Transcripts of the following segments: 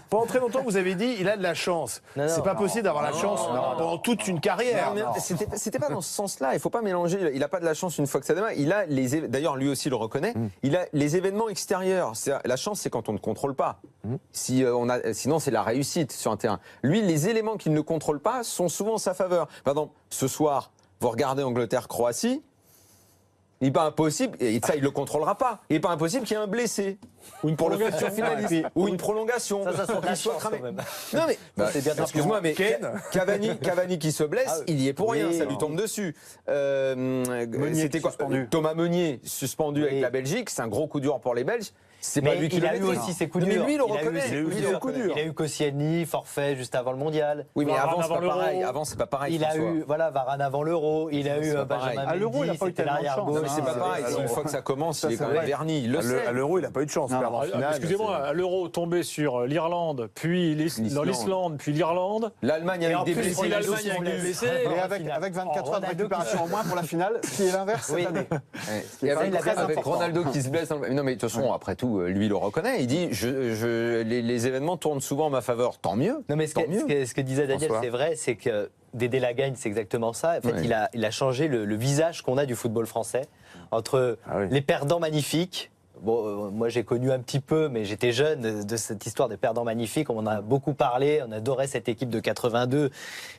Pendant très longtemps, vous avez dit il a de la chance. C'est pas possible d'avoir la chance pendant toute une carrière. C'était pas dans ce sens-là. Il faut pas mélanger. Il a pas de la chance une fois que ça démarre. Il a d'ailleurs lui aussi le reconnaît. Il a les événements extérieurs. La chance, c'est quand on ne contrôle pas. Sinon, c'est la réussite sur un terrain. Lui, les éléments qu'il ne contrôle pas sont souvent en sa faveur. Par exemple, ce soir, vous regardez Angleterre-Croatie. Il n'est pas impossible, et ça il ne le contrôlera pas, il n'est pas impossible qu'il y ait un blessé, ou une prolongation finaliste, ou une prolongation, pour qu'il soit cramé. même. Non mais, excuse-moi, mais Ken. Cavani qui se blesse, il y est pour rien, ça lui tombe dessus. C'était quoi Thomas Meunier, suspendu avec la Belgique, c'est un gros coup dur pour les Belges. C'est pas lui qui a eu aussi ses coups durs. Mais lui, il le reconnaît. Il a eu Koscielny, forfait juste avant le mondial. Oui, mais avant, c'est pas pareil. Avant, c'est pas pareil. Il a eu Varane avant l'Euro. Il a eu Benjamin Mendy. À l'Euro, il n'a pas eu tellement de chance. Non, mais c'est pas pareil. Une fois que ça commence, il est quand même verni. Il le sait. À l'Euro, il n'a pas eu de chance. Excusez-moi, à l'Euro, tombé sur l'Irlande, puis l'Islande, puis l'Irlande. L'Allemagne avec des blessés. Puis l'Allemagne avec des blessés. Et avec 24 heures de récupération en moins pour la finale, ce qui est l'inverse cette année. Et avec Ronaldo qui se blesse. Non, mais de toute façon, après tout, lui, il le reconnaît. Il dit les événements tournent souvent en ma faveur. Tant mieux. Non, mais ce que disait Daniel, c'est vrai, c'est que Dédé Lagagne, c'est exactement ça. En fait, il a changé le visage qu'on a du football français entre les perdants magnifiques. Bon, moi j'ai connu un petit peu, mais j'étais jeune de cette histoire des perdants magnifiques. On en a beaucoup parlé, on adorait cette équipe de 82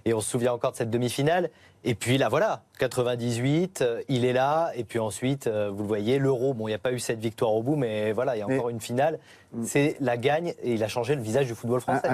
et on se souvient encore de cette demi-finale. Et puis là, voilà, 98, il est là. Et puis ensuite, vous le voyez, l'Euro, bon, il n'y a pas eu cette victoire au bout, mais voilà, il y a encore une finale. C'est la gagne et il a changé le visage du football français.